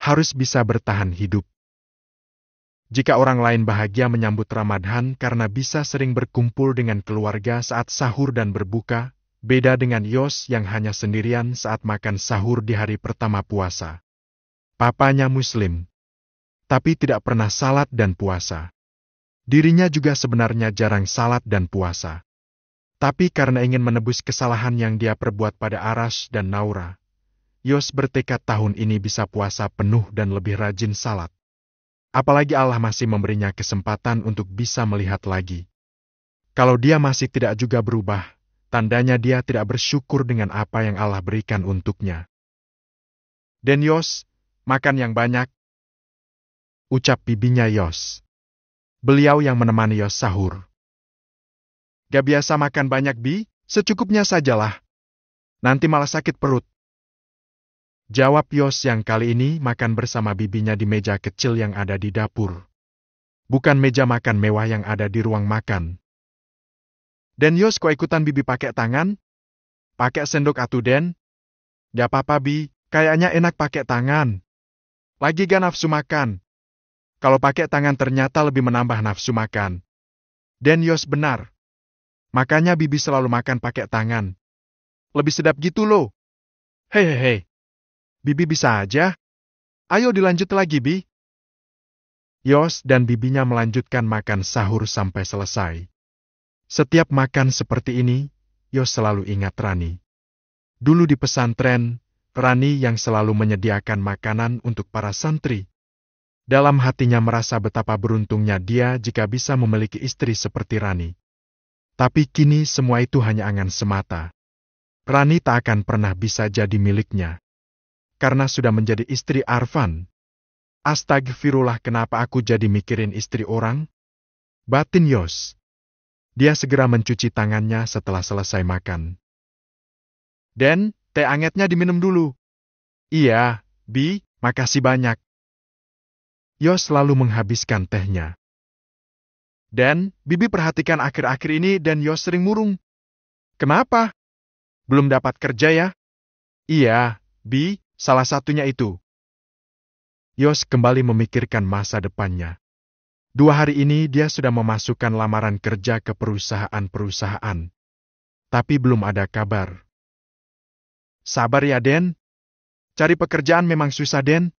harus bisa bertahan hidup. Jika orang lain bahagia menyambut Ramadan karena bisa sering berkumpul dengan keluarga saat sahur dan berbuka, beda dengan Yos yang hanya sendirian saat makan sahur di hari pertama puasa. Papanya Muslim, tapi tidak pernah salat dan puasa. Dirinya juga sebenarnya jarang salat dan puasa. Tapi karena ingin menebus kesalahan yang dia perbuat pada Arash dan Naura, Yos bertekad tahun ini bisa puasa penuh dan lebih rajin salat. Apalagi Allah masih memberinya kesempatan untuk bisa melihat lagi. Kalau dia masih tidak juga berubah, tandanya dia tidak bersyukur dengan apa yang Allah berikan untuknya. Dan Yos, makan yang banyak, ucap bibinya Yos. Beliau yang menemani Yos sahur. Gak biasa makan banyak, Bi, secukupnya sajalah. Nanti malah sakit perut. Jawab Yos yang kali ini makan bersama bibinya di meja kecil yang ada di dapur. Bukan meja makan mewah yang ada di ruang makan. Dan Yos kok ikutan bibi pakai tangan? Pakai sendok atuh Den? Gak apa-apa Bi, kayaknya enak pakai tangan. Lagi gak nafsu makan. Kalau pakai tangan ternyata lebih menambah nafsu makan. Dan Yos benar. Makanya bibi selalu makan pakai tangan. Lebih sedap gitu loh. Hehehe. Bibi bisa aja. Ayo dilanjut lagi, Bi. Yos dan bibinya melanjutkan makan sahur sampai selesai. Setiap makan seperti ini, Yos selalu ingat Rani. Dulu di pesantren, Rani yang selalu menyediakan makanan untuk para santri. Dalam hatinya merasa betapa beruntungnya dia jika bisa memiliki istri seperti Rani. Tapi kini semua itu hanya angan semata. Rani tak akan pernah bisa jadi miliknya. Karena sudah menjadi istri Arfan. Astagfirullah, kenapa aku jadi mikirin istri orang? Batin Yos. Dia segera mencuci tangannya setelah selesai makan. Den, teh angetnya diminum dulu. Iya, Bi, makasih banyak. Yos selalu menghabiskan tehnya. Dan, Bibi perhatikan akhir-akhir ini dan Yos sering murung. Kenapa? Belum dapat kerja ya? Iya, Bi. Salah satunya itu. Yos kembali memikirkan masa depannya. 2 hari ini dia sudah memasukkan lamaran kerja ke perusahaan-perusahaan. Tapi belum ada kabar. Sabar ya Den. Cari pekerjaan memang susah Den.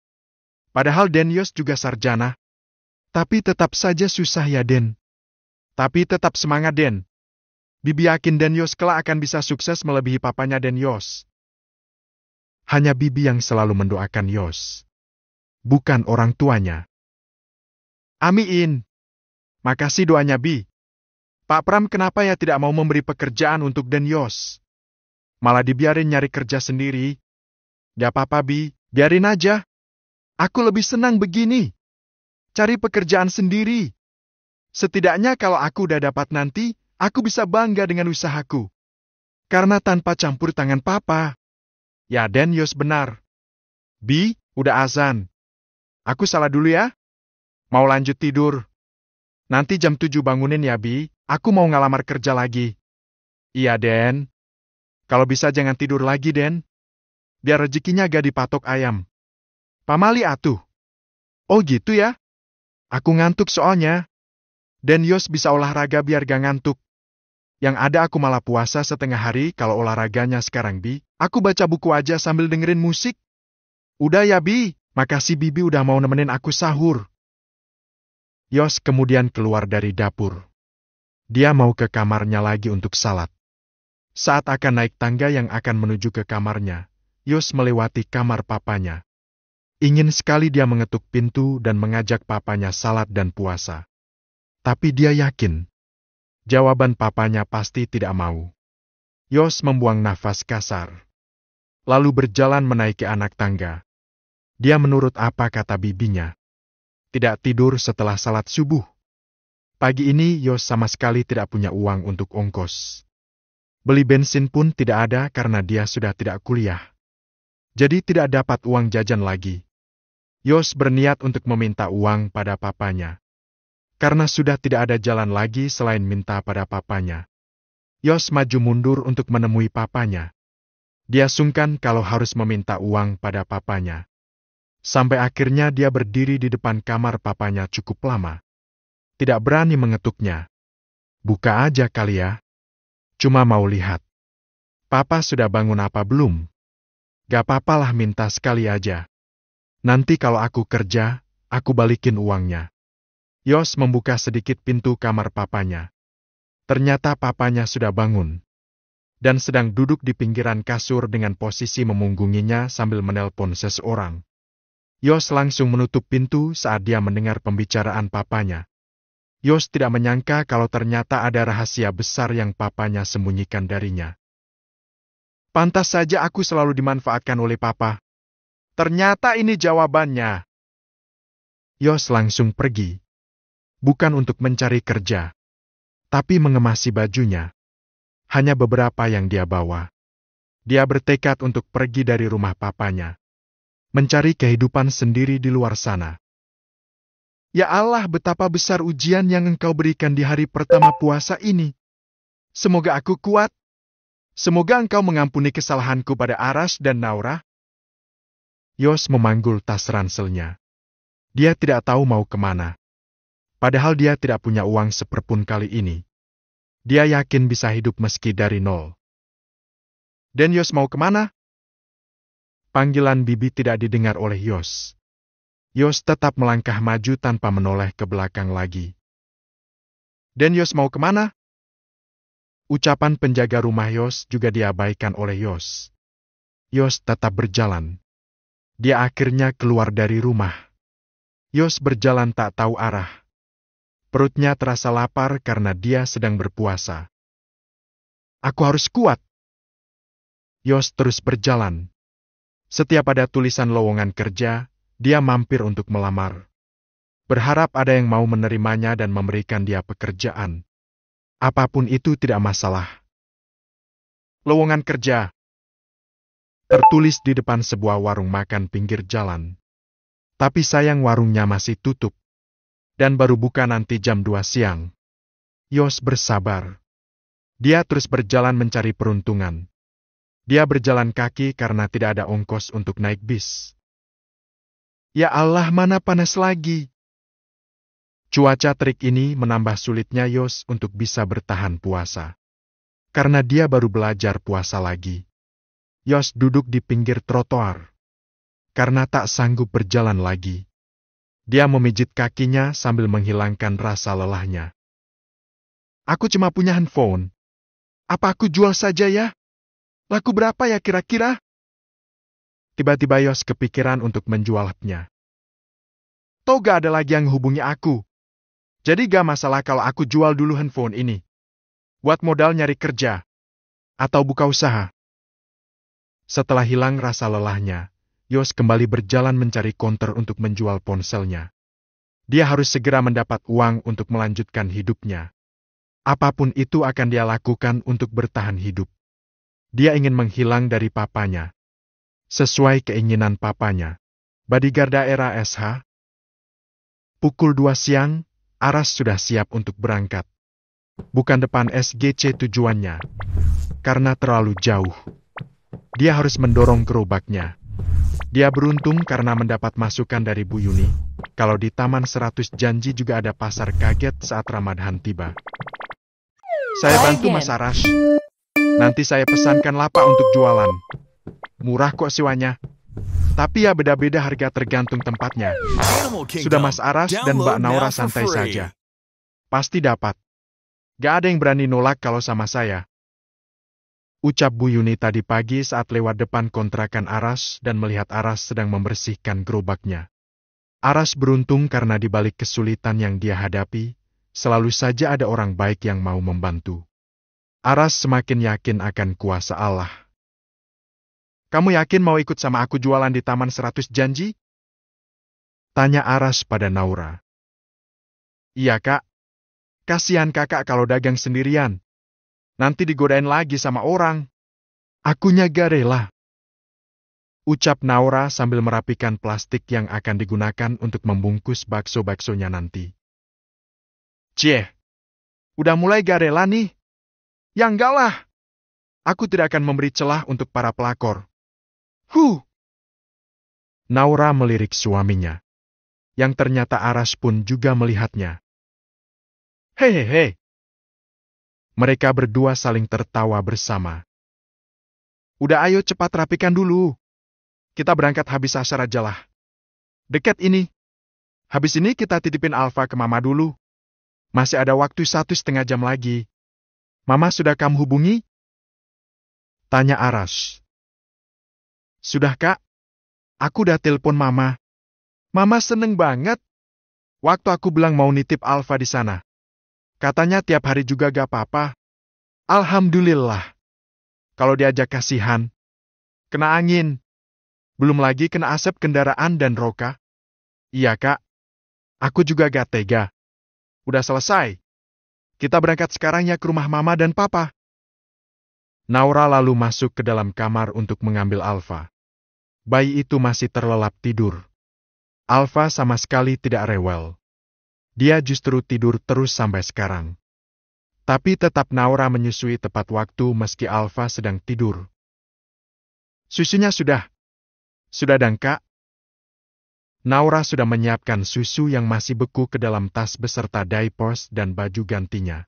Padahal Den Yos juga sarjana. Tapi tetap saja susah ya Den. Tapi tetap semangat Den. Bibi yakin Den Yos kelak akan bisa sukses melebihi papanya Den Yos. Hanya bibi yang selalu mendoakan Yos. Bukan orang tuanya. Amin. Makasih doanya Bi. Pak Pram kenapa ya tidak mau memberi pekerjaan untuk Den Yos? Malah dibiarin nyari kerja sendiri. Gak apa-apa Bi, biarin aja. Aku lebih senang begini. Cari pekerjaan sendiri. Setidaknya kalau aku udah dapat nanti, aku bisa bangga dengan usahaku. Karena tanpa campur tangan papa. Ya Den Yos benar. Bi, udah azan. Aku salah dulu ya. Mau lanjut tidur. Nanti jam 7 bangunin ya Bi, aku mau ngelamar kerja lagi. Iya Den. Kalau bisa jangan tidur lagi Den. Biar rezekinya gak dipatok ayam. Pamali atuh. Oh gitu ya? Aku ngantuk soalnya. Den Yos bisa olahraga biar gak ngantuk. Yang ada aku malah puasa setengah hari kalau olahraganya sekarang Bi. Aku baca buku aja sambil dengerin musik. Udah ya Bi, makasih Bibi udah mau nemenin aku sahur. Yos kemudian keluar dari dapur. Dia mau ke kamarnya lagi untuk salat. Saat akan naik tangga yang akan menuju ke kamarnya, Yos melewati kamar papanya. Ingin sekali dia mengetuk pintu dan mengajak papanya salat dan puasa. Tapi dia yakin. Jawaban papanya pasti tidak mau. Yos membuang nafas kasar. Lalu berjalan menaiki anak tangga. Dia menurut apa kata bibinya. Tidak tidur setelah salat subuh. Pagi ini Yos sama sekali tidak punya uang untuk ongkos. Beli bensin pun tidak ada karena dia sudah tidak kuliah. Jadi tidak dapat uang jajan lagi. Yos berniat untuk meminta uang pada papanya. Karena sudah tidak ada jalan lagi selain minta pada papanya. Yos maju mundur untuk menemui papanya. Dia sungkan kalau harus meminta uang pada papanya. Sampai akhirnya dia berdiri di depan kamar papanya cukup lama. Tidak berani mengetuknya. Buka aja kali ya. Cuma mau lihat. Papa sudah bangun apa belum? Gak papalah minta sekali aja. Nanti kalau aku kerja, aku balikin uangnya. Yos membuka sedikit pintu kamar papanya. Ternyata papanya sudah bangun. Dan sedang duduk di pinggiran kasur dengan posisi memunggunginya sambil menelpon seseorang. Yos langsung menutup pintu saat dia mendengar pembicaraan papanya. Yos tidak menyangka kalau ternyata ada rahasia besar yang papanya sembunyikan darinya. Pantas saja aku selalu dimanfaatkan oleh papa. Ternyata ini jawabannya. Yos langsung pergi. Bukan untuk mencari kerja, tapi mengemasi bajunya. Hanya beberapa yang dia bawa. Dia bertekad untuk pergi dari rumah papanya. Mencari kehidupan sendiri di luar sana. Ya Allah, betapa besar ujian yang Engkau berikan di hari pertama puasa ini. Semoga aku kuat. Semoga Engkau mengampuni kesalahanku pada Aras dan Naura. Yos memanggul tas ranselnya. Dia tidak tahu mau kemana. Padahal dia tidak punya uang seperpun kali ini. Dia yakin bisa hidup meski dari nol. Dan Yos mau kemana? Panggilan Bibi tidak didengar oleh Yos. Yos tetap melangkah maju tanpa menoleh ke belakang lagi. Dan Yos mau kemana? Ucapan penjaga rumah Yos juga diabaikan oleh Yos. Yos tetap berjalan. Dia akhirnya keluar dari rumah. Yos berjalan tak tahu arah. Perutnya terasa lapar karena dia sedang berpuasa. Aku harus kuat. Yos terus berjalan. Setiap ada tulisan lowongan kerja, dia mampir untuk melamar. Berharap ada yang mau menerimanya dan memberikan dia pekerjaan. Apapun itu tidak masalah. Lowongan kerja. Tertulis di depan sebuah warung makan pinggir jalan. Tapi sayang warungnya masih tutup. Dan baru buka nanti jam 2 siang. Yos bersabar. Dia terus berjalan mencari peruntungan. Dia berjalan kaki karena tidak ada ongkos untuk naik bis. Ya Allah, mana panas lagi. Cuaca terik ini menambah sulitnya Yos untuk bisa bertahan puasa. Karena dia baru belajar puasa lagi. Yos duduk di pinggir trotoar. Karena tak sanggup berjalan lagi. Dia memijit kakinya sambil menghilangkan rasa lelahnya. Aku cuma punya handphone. Apa aku jual saja ya? Laku berapa ya kira-kira? Tiba-tiba Yos kepikiran untuk menjualnya. Toh gak ada lagi yang hubungi aku. Jadi gak masalah kalau aku jual dulu handphone ini. Buat modal nyari kerja. Atau buka usaha. Setelah hilang rasa lelahnya, Yos kembali berjalan mencari konter untuk menjual ponselnya. Dia harus segera mendapat uang untuk melanjutkan hidupnya. Apapun itu akan dia lakukan untuk bertahan hidup. Dia ingin menghilang dari papanya. Sesuai keinginan papanya. Bodyguard daerah SH. Pukul 2 siang, Aras sudah siap untuk berangkat. Bukan depan SGC tujuannya. Karena terlalu jauh. Dia harus mendorong gerobaknya. Dia beruntung karena mendapat masukan dari Bu Yuni. Kalau di Taman 100 Janji juga ada pasar kaget saat Ramadan tiba. Saya bantu Mas Aras. Nanti saya pesankan lapak untuk jualan. Murah kok siwanya. Tapi ya beda-beda harga tergantung tempatnya. Sudah Mas Aras dan Mbak Naura santai saja. Pasti dapat. Gak ada yang berani nolak kalau sama saya. Ucap Bu Yuni tadi pagi saat lewat depan kontrakan Aras dan melihat Aras sedang membersihkan gerobaknya. Aras beruntung karena di balik kesulitan yang dia hadapi, selalu saja ada orang baik yang mau membantu. Aras semakin yakin akan kuasa Allah. Kamu yakin mau ikut sama aku jualan di Taman 100 Janji? Tanya Aras pada Naura. Iya kak. Kasihan kakak kalau dagang sendirian. Nanti digodain lagi sama orang. Akunya gak rela. Ucap Naura sambil merapikan plastik yang akan digunakan untuk membungkus bakso-baksonya nanti. Cie, udah mulai gak rela nih? Ya enggak lah. Aku tidak akan memberi celah untuk para pelakor. Naura melirik suaminya, yang ternyata Aras pun juga melihatnya. Hehehe. Mereka berdua saling tertawa bersama. Udah ayo cepat rapikan dulu. Kita berangkat habis asar aja lah. Dekat ini. Habis ini kita titipin Alfa ke Mama dulu. Masih ada waktu 1,5 jam lagi. Mama sudah kamu hubungi? Tanya Aras. Sudah, Kak. Aku udah telepon Mama. Mama seneng banget. Waktu aku bilang mau nitip Alfa di sana. Katanya tiap hari juga gak apa-apa. Alhamdulillah. Kalau diajak kasihan. Kena angin. Belum lagi kena asap kendaraan dan roka. Iya, Kak. Aku juga gak tega. Udah selesai. Kita berangkat sekarang ya ke rumah Mama dan Papa. Naura lalu masuk ke dalam kamar untuk mengambil Alfa. Bayi itu masih terlelap tidur. Alfa sama sekali tidak rewel. Dia justru tidur terus sampai sekarang. Tapi tetap Naura menyusui tepat waktu meski Alfa sedang tidur. Susunya sudah. Sudah dan Kak. Naura sudah menyiapkan susu yang masih beku ke dalam tas beserta diapers dan baju gantinya.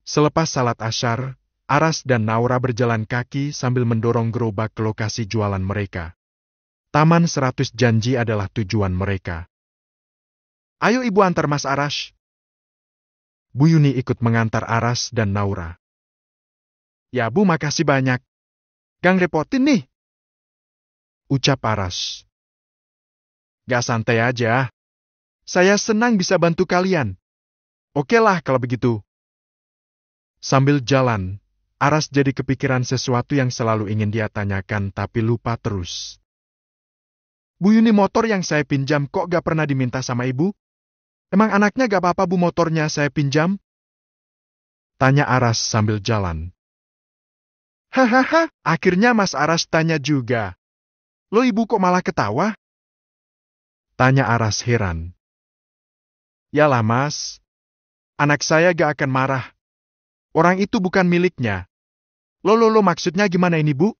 Selepas salat asyar, Aras dan Naura berjalan kaki sambil mendorong gerobak ke lokasi jualan mereka. Taman 100 Janji adalah tujuan mereka. Ayo ibu antar Mas Aras. Bu Yuni ikut mengantar Aras dan Naura. Ya Bu, makasih banyak. Gang repotin nih. Ucap Aras. Gak santai aja. Saya senang bisa bantu kalian. Oke lah kalau begitu. Sambil jalan, Aras jadi kepikiran sesuatu yang selalu ingin dia tanyakan tapi lupa terus. Bu Yuni, motor yang saya pinjam kok gak pernah diminta sama ibu? Emang anaknya gak apa-apa Bu motornya saya pinjam? Tanya Aras sambil jalan. Hahaha, akhirnya Mas Aras tanya juga. Lo ibu kok malah ketawa? Tanya Aras heran. Yalah Mas, anak saya gak akan marah. Orang itu bukan miliknya. Lo maksudnya gimana ini Bu?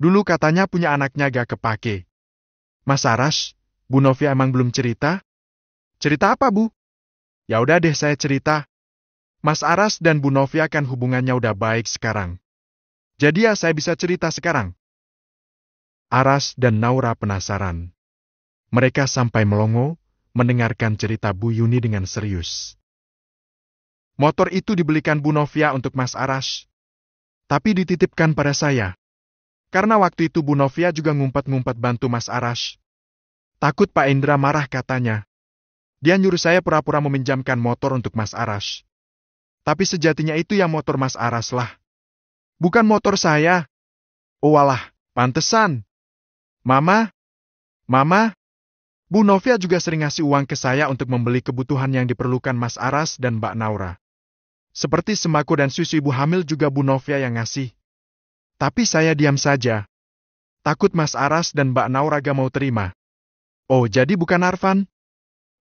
Dulu katanya punya anaknya gak kepake. Mas Aras, Bu Novia emang belum cerita? Cerita apa Bu? Ya udah deh saya cerita. Mas Aras dan Bu Novia kan hubungannya udah baik sekarang. Jadi ya saya bisa cerita sekarang. Aras dan Naura penasaran. Mereka sampai melongo, mendengarkan cerita Bu Yuni dengan serius. Motor itu dibelikan Bu Novia untuk Mas Aras. Tapi dititipkan pada saya. Karena waktu itu Bu Novia juga ngumpet-ngumpet bantu Mas Aras. Takut Pak Indra marah katanya. Dia nyuruh saya pura-pura meminjamkan motor untuk Mas Aras. Tapi sejatinya itu ya motor Mas Aras lah. Bukan motor saya. Oh walah, pantesan. Mama, Bu Novia juga sering ngasih uang ke saya untuk membeli kebutuhan yang diperlukan Mas Aras dan Mbak Naura. Seperti sembako dan susu ibu hamil juga Bu Novia yang ngasih. Tapi saya diam saja. Takut Mas Aras dan Mbak Naura gak mau terima. Oh, jadi bukan Arfan?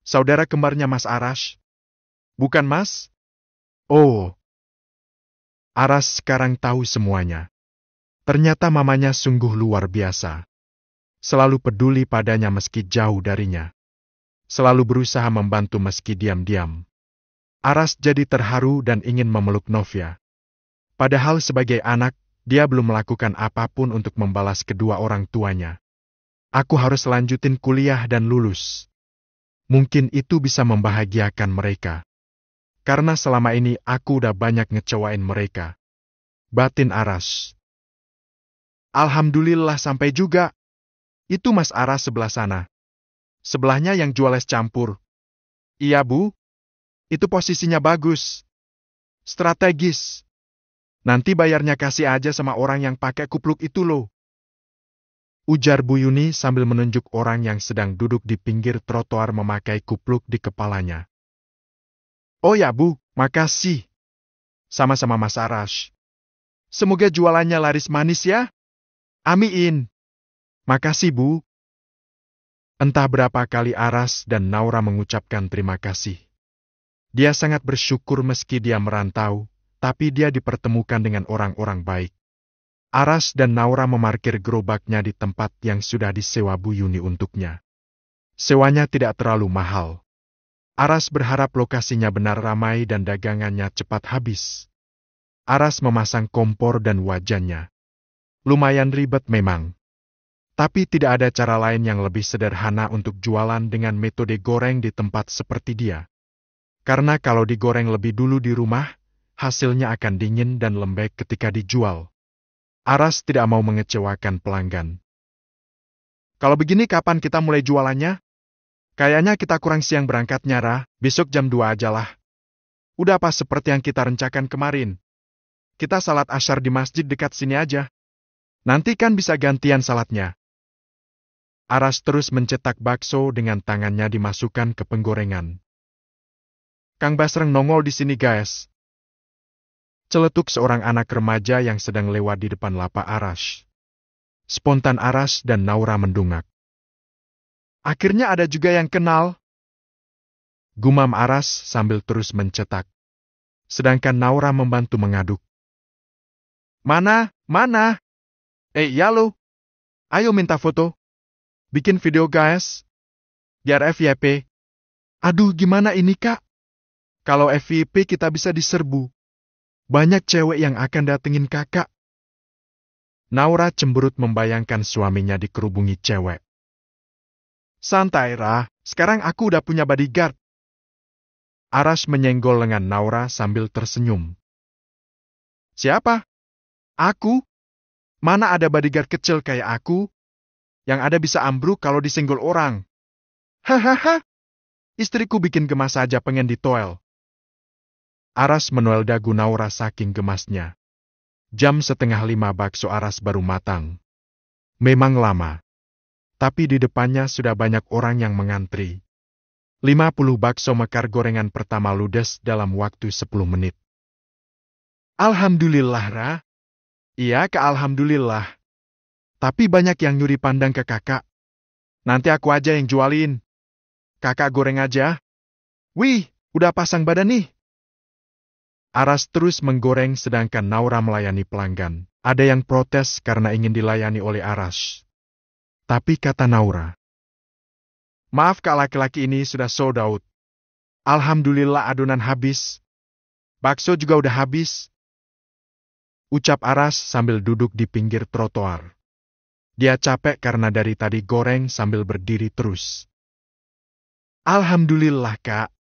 Saudara kembarnya Mas Aras? Bukan Mas? Oh. Aras sekarang tahu semuanya. Ternyata mamanya sungguh luar biasa. Selalu peduli padanya meski jauh darinya. Selalu berusaha membantu meski diam-diam. Aras jadi terharu dan ingin memeluk Novia. Padahal sebagai anak, dia belum melakukan apapun untuk membalas kedua orang tuanya. Aku harus lanjutin kuliah dan lulus. Mungkin itu bisa membahagiakan mereka. Karena selama ini aku udah banyak ngecewain mereka. Batin Aras. Alhamdulillah sampai juga. Itu Mas Aras sebelah sana. Sebelahnya yang jual es campur. Iya Bu. Itu posisinya bagus. Strategis. Nanti bayarnya kasih aja sama orang yang pakai kupluk itu loh. Ujar Bu Yuni sambil menunjuk orang yang sedang duduk di pinggir trotoar memakai kupluk di kepalanya. Oh ya Bu, makasih. Sama-sama Mas Aras. Semoga jualannya laris manis ya. Amin. Makasih Bu. Entah berapa kali Aras dan Naura mengucapkan terima kasih. Dia sangat bersyukur meski dia merantau, tapi dia dipertemukan dengan orang-orang baik. Aras dan Naura memarkir gerobaknya di tempat yang sudah disewa Bu Yuni untuknya. Sewanya tidak terlalu mahal. Aras berharap lokasinya benar ramai dan dagangannya cepat habis. Aras memasang kompor dan wajannya. Lumayan ribet memang. Tapi tidak ada cara lain yang lebih sederhana untuk jualan dengan metode goreng di tempat seperti dia. Karena kalau digoreng lebih dulu di rumah, hasilnya akan dingin dan lembek ketika dijual. Aras tidak mau mengecewakan pelanggan. Kalau begini kapan kita mulai jualannya? Kayaknya kita kurang siang berangkatnya, Ra. Besok jam 2 aja lah. Udah pas seperti yang kita rencanakan kemarin. Kita salat asyar di masjid dekat sini aja. Nanti kan bisa gantian salatnya. Aras terus mencetak bakso dengan tangannya dimasukkan ke penggorengan. Kang Basreng nongol di sini, guys. Celetuk seorang anak remaja yang sedang lewat di depan lapak Aras. Spontan Aras dan Naura mendungak. Akhirnya ada juga yang kenal. Gumam Aras sambil terus mencetak. Sedangkan Naura membantu mengaduk. Mana? Ya lo. Ayo minta foto. Bikin video guys. Biar FYP. Aduh gimana ini kak? Kalau FYP kita bisa diserbu. Banyak cewek yang akan datengin kakak. Naura cemberut membayangkan suaminya dikerubungi cewek. Santai, Ra. Sekarang aku udah punya bodyguard. Aras menyenggol lengan Naura sambil tersenyum. Siapa? Aku? Mana ada bodyguard kecil kayak aku? Yang ada bisa ambruk kalau disenggol orang. Hahaha. Istriku bikin gemas aja pengen ditoel. Aras menoel dagu Naura saking gemasnya. Jam 4:30 bakso Aras baru matang. Memang lama. Tapi di depannya sudah banyak orang yang mengantri. 50 bakso mekar gorengan pertama ludes dalam waktu 10 menit. Alhamdulillah, Ra. Iya, alhamdulillah. Tapi banyak yang nyuri pandang ke kakak. Nanti aku aja yang jualin. Kakak goreng aja. Wih, udah pasang badan nih. Aras terus menggoreng sedangkan Naura melayani pelanggan. Ada yang protes karena ingin dilayani oleh Aras. Tapi kata Naura, maaf kak, laki-laki ini sudah sold out. Alhamdulillah adonan habis. Bakso juga udah habis. Ucap Aras sambil duduk di pinggir trotoar. Dia capek karena dari tadi goreng sambil berdiri terus. Alhamdulillah kak.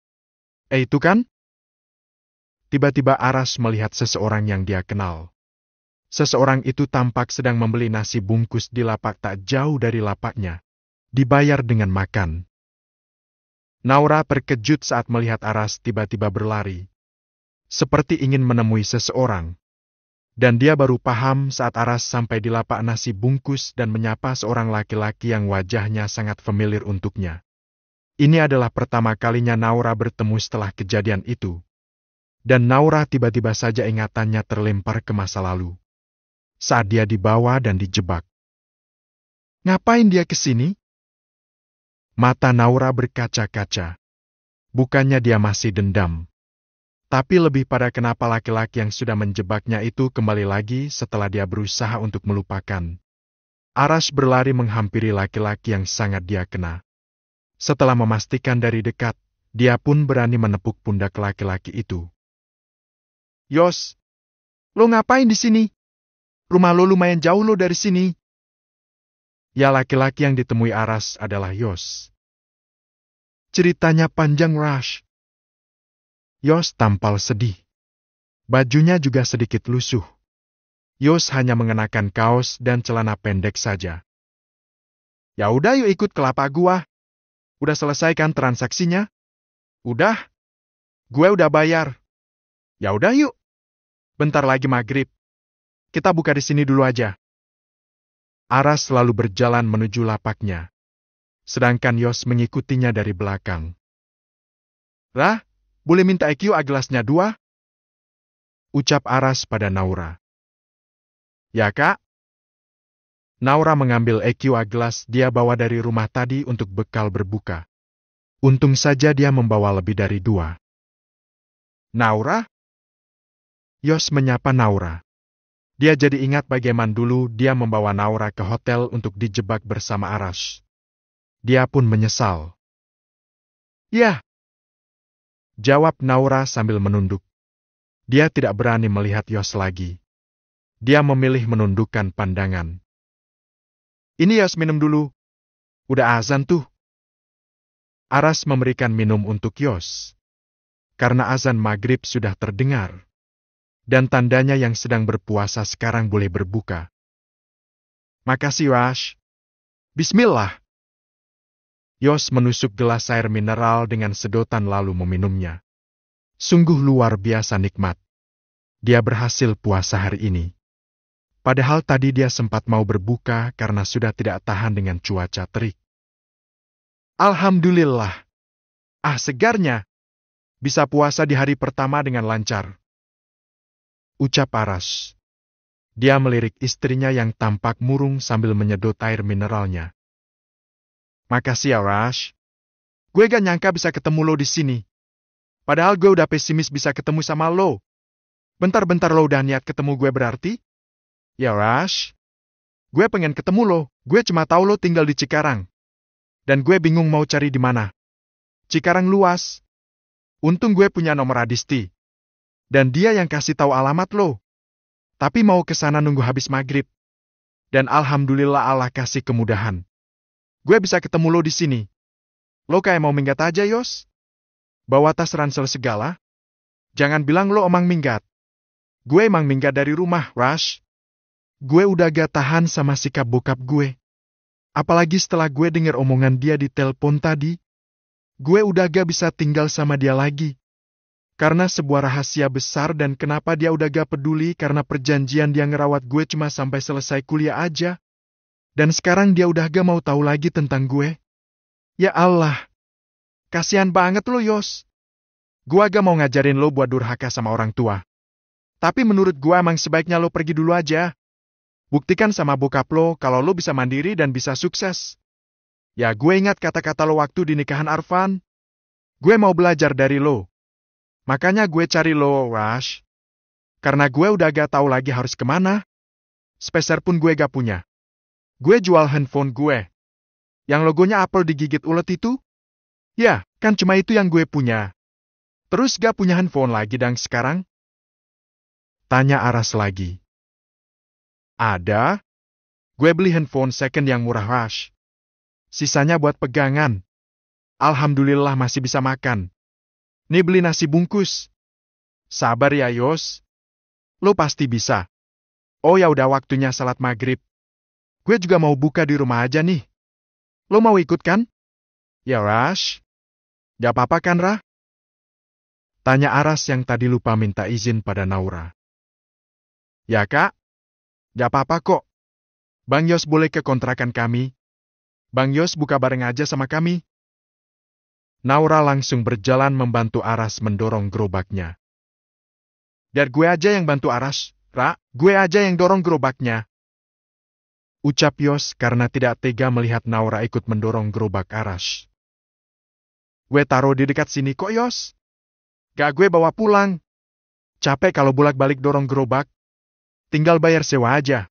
Itu kan? Tiba-tiba Aras melihat seseorang yang dia kenal. Seseorang itu tampak sedang membeli nasi bungkus di lapak tak jauh dari lapaknya. Dibayar dengan makan. Naura terkejut saat melihat Aras tiba-tiba berlari. Seperti ingin menemui seseorang. Dan dia baru paham saat Aras sampai di lapak nasi bungkus dan menyapa seorang laki-laki yang wajahnya sangat familiar untuknya. Ini adalah pertama kalinya Naura bertemu setelah kejadian itu. Dan Naura tiba-tiba saja ingatannya terlempar ke masa lalu. Saat dia dibawa dan dijebak. Ngapain dia ke sini? Mata Naura berkaca-kaca. Bukannya dia masih dendam. Tapi lebih pada kenapa laki-laki yang sudah menjebaknya itu kembali lagi setelah dia berusaha untuk melupakan. Aras berlari menghampiri laki-laki yang sangat dia kena. Setelah memastikan dari dekat, dia pun berani menepuk pundak laki-laki itu. Yos, lo ngapain di sini? Rumah lo lumayan jauh lo dari sini. Ya, laki-laki yang ditemui Aras adalah Yos. Ceritanya panjang, Rush. Yos tampal sedih. Bajunya juga sedikit lusuh. Yos hanya mengenakan kaos dan celana pendek saja. Ya udah, yuk ikut ke lapak gua. Udah selesai kan transaksinya? Udah. Gue udah bayar. Ya udah yuk. Bentar lagi maghrib. Kita buka di sini dulu aja. Aras selalu berjalan menuju lapaknya. Sedangkan Yos mengikutinya dari belakang. Rah, boleh minta EQ gelasnya 2? Ucap Aras pada Naura. Ya kak. Naura mengambil EQ gelas dia bawa dari rumah tadi untuk bekal berbuka. Untung saja dia membawa lebih dari 2. Naura? Yos menyapa Naura. Dia jadi ingat bagaimana dulu dia membawa Naura ke hotel untuk dijebak bersama Arash. Dia pun menyesal. Ya, jawab Naura sambil menunduk. Dia tidak berani melihat Yos lagi. Dia memilih menundukkan pandangan. Ini Yos minum dulu. Udah azan tuh. Arash memberikan minum untuk Yos. Karena azan maghrib sudah terdengar. Dan tandanya yang sedang berpuasa sekarang boleh berbuka. Makasih, Rash. Bismillah. Yos menusuk gelas air mineral dengan sedotan lalu meminumnya. Sungguh luar biasa nikmat. Dia berhasil puasa hari ini. Padahal tadi dia sempat mau berbuka karena sudah tidak tahan dengan cuaca terik. Alhamdulillah. Segarnya. Bisa puasa di hari pertama dengan lancar. Ucap Arash. Dia melirik istrinya yang tampak murung sambil menyedot air mineralnya. Makasih ya, Arash. Gue gak nyangka bisa ketemu lo di sini. Padahal gue udah pesimis bisa ketemu sama lo. Bentar-bentar lo udah niat ketemu gue berarti? Ya, Arash. Gue pengen ketemu lo. Gue cuma tahu lo tinggal di Cikarang. Dan gue bingung mau cari di mana. Cikarang luas. Untung gue punya nomor Adisti. Dan dia yang kasih tahu alamat lo. Tapi mau ke sana nunggu habis maghrib. Dan alhamdulillah Allah kasih kemudahan. Gue bisa ketemu lo di sini. Lo kayak mau minggat aja, Yos? Bawa tas ransel segala? Jangan bilang lo emang minggat. Gue emang minggat dari rumah, Rash. Gue udah gak tahan sama sikap bokap gue. Apalagi setelah gue denger omongan dia di telepon tadi. Gue udah gak bisa tinggal sama dia lagi. Karena sebuah rahasia besar dan kenapa dia udah gak peduli karena perjanjian dia ngerawat gue cuma sampai selesai kuliah aja. Dan sekarang dia udah gak mau tahu lagi tentang gue. Ya Allah. Kasihan banget lo, Yos. Gue gak mau ngajarin lo buat durhaka sama orang tua. Tapi menurut gue emang sebaiknya lo pergi dulu aja. Buktikan sama bokap lo kalau lo bisa mandiri dan bisa sukses. Ya gue ingat kata-kata lo waktu di nikahan Arfan. Gue mau belajar dari lo. Makanya gue cari lo, Rash. Karena gue udah gak tahu lagi harus kemana. Sepeser pun gue gak punya. Gue jual handphone gue. Yang logonya Apple digigit ulet itu? Ya, kan cuma itu yang gue punya. Terus gak punya handphone lagi dang sekarang? Tanya Arash lagi. Ada. Gue beli handphone second yang murah, Rash. Sisanya buat pegangan. Alhamdulillah masih bisa makan. Nih beli nasi bungkus. Sabar ya, Yos. Lo pasti bisa. Oh ya udah waktunya salat maghrib. Gue juga mau buka di rumah aja nih. Lo mau ikut kan? Ya, Rash. Gak apa-apa kan, Rah? Tanya Arash yang tadi lupa minta izin pada Naura. Ya, Kak. Gak apa-apa kok. Bang Yos boleh ke kontrakan kami. Bang Yos buka bareng aja sama kami. Naura langsung berjalan membantu Arash mendorong gerobaknya. Biar gue aja yang bantu Arash, Ra. Gue aja yang dorong gerobaknya. Ucap Yos karena tidak tega melihat Naura ikut mendorong gerobak Arash. Gue taruh di dekat sini kok, Yos. Gak gue bawa pulang. Capek kalau bolak-balik dorong gerobak. Tinggal bayar sewa aja.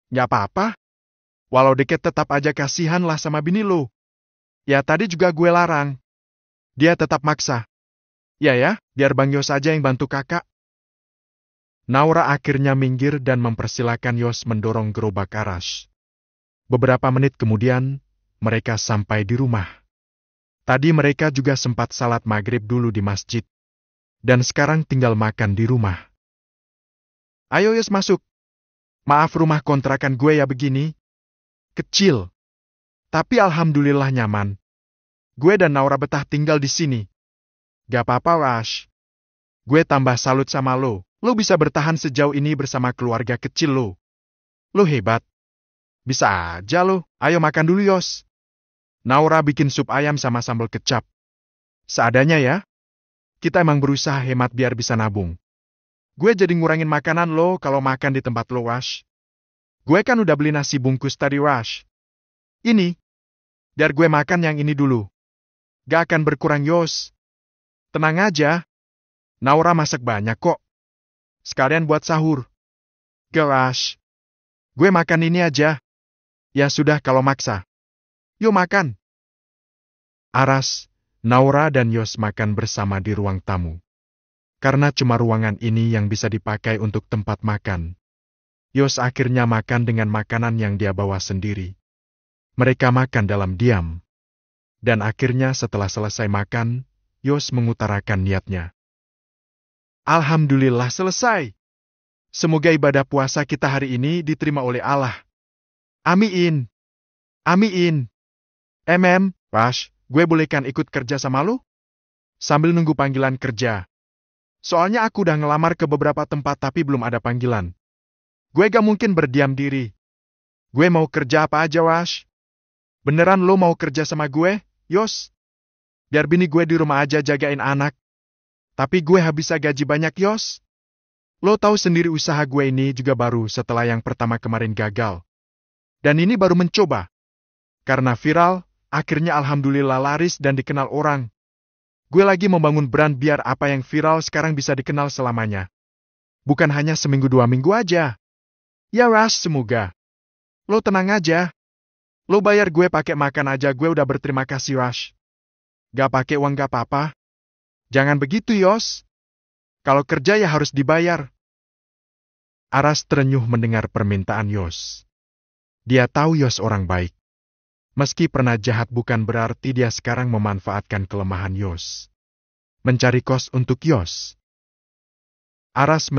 Gak apa-apa. Walau deket tetap aja kasihan lah sama bini lo. Ya tadi juga gue larang. Dia tetap maksa. Ya, biar Bang Yos aja yang bantu kakak. Naura akhirnya minggir dan mempersilahkan Yos mendorong gerobak Arash. Beberapa menit kemudian, mereka sampai di rumah. Tadi mereka juga sempat salat maghrib dulu di masjid. Dan sekarang tinggal makan di rumah. Ayo Yos masuk. Maaf rumah kontrakan gue ya begini. Kecil. Tapi alhamdulillah nyaman. Gue dan Naura betah tinggal di sini. Gak apa-apa, Rash. Gue tambah salut sama lo. Lo bisa bertahan sejauh ini bersama keluarga kecil lo. Lo hebat. Bisa aja lo. Ayo makan dulu, Yos. Naura bikin sup ayam sama sambal kecap. Seadanya ya. Kita emang berusaha hemat biar bisa nabung. Gue jadi ngurangin makanan lo kalau makan di tempat lo, Rash. Gue kan udah beli nasi bungkus tadi, Rash. Ini. Biar gue makan yang ini dulu. Gak akan berkurang, Yos. Tenang aja. Naura masak banyak kok. Sekalian buat sahur. Gosh. Gue makan ini aja. Ya sudah kalau maksa. Yuk makan. Aras, Naura dan Yos makan bersama di ruang tamu. Karena cuma ruangan ini yang bisa dipakai untuk tempat makan, Yos akhirnya makan dengan makanan yang dia bawa sendiri. Mereka makan dalam diam. Dan akhirnya setelah selesai makan, Yos mengutarakan niatnya. Alhamdulillah selesai. Semoga ibadah puasa kita hari ini diterima oleh Allah. Amin. Amin. Wash, gue boleh kan ikut kerja sama lu? Sambil nunggu panggilan kerja. Soalnya aku udah ngelamar ke beberapa tempat tapi belum ada panggilan. Gue gak mungkin berdiam diri. Gue mau kerja apa aja, Wash. Beneran lo mau kerja sama gue, Yos? Biar bini gue di rumah aja jagain anak. Tapi gue habis gaji banyak, Yos. Lo tahu sendiri usaha gue ini juga baru setelah yang pertama kemarin gagal. Dan ini baru mencoba. Karena viral, akhirnya alhamdulillah laris dan dikenal orang. Gue lagi membangun brand biar apa yang viral sekarang bisa dikenal selamanya. Bukan hanya seminggu 2 minggu aja. Ya Ras, semoga. Lo tenang aja. Lo bayar gue pakai makan aja gue udah berterima kasih, Ras. Gak pakai uang gak apa-apa. Jangan begitu, Yos. Kalau kerja ya harus dibayar. Aras terenyuh mendengar permintaan Yos. Dia tahu Yos orang baik. Meski pernah jahat bukan berarti dia sekarang memanfaatkan kelemahan Yos. Mencari kos untuk Yos. Aras